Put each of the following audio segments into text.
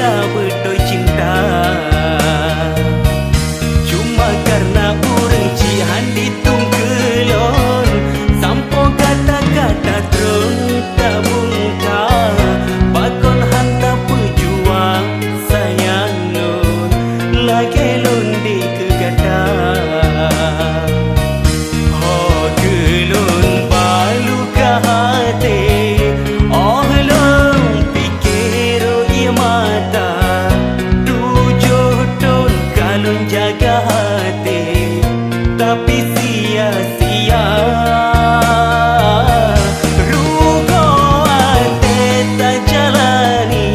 tak betul cinta. Cuma karena urang cihan ditung kelon, sampo kata-kata terung tak bungka. Bakon hantar pejuang sayang nun, lagi lundi kegata. Oh gelun balu ke hati, oh long pikir ia mata. Tujuh tahun kalun jaga hati, tapi sia-sia. Rugo hati tak jalani,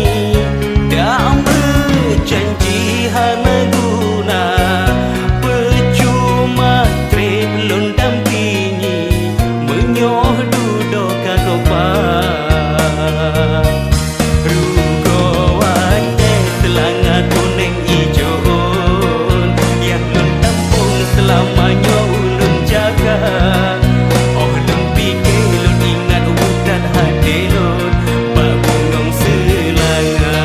dah berjanji hana guna. Percuma trip lon dampingi, menyoh duduk kagopa. Rugo hati selanga kuning ijon, yang lon tampung selamanya ulun jaga. Oh lon pikir lon ingat hutan hati lon, babungong selanga.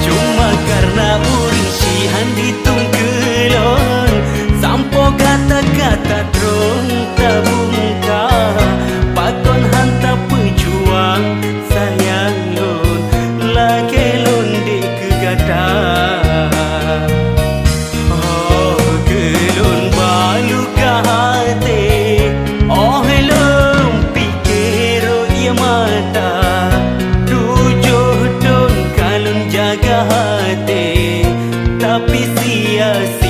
Cuma karena uring cihan ditung kelon, sampo kata-kata terung tak bungka. Pakon hantar pejuang sayang lon, lagi lundi kegata. Oh gelun balu ke hati, oh long pikir ia mata. Tujuh tahun kalun jaga hati, tapi sia-sia.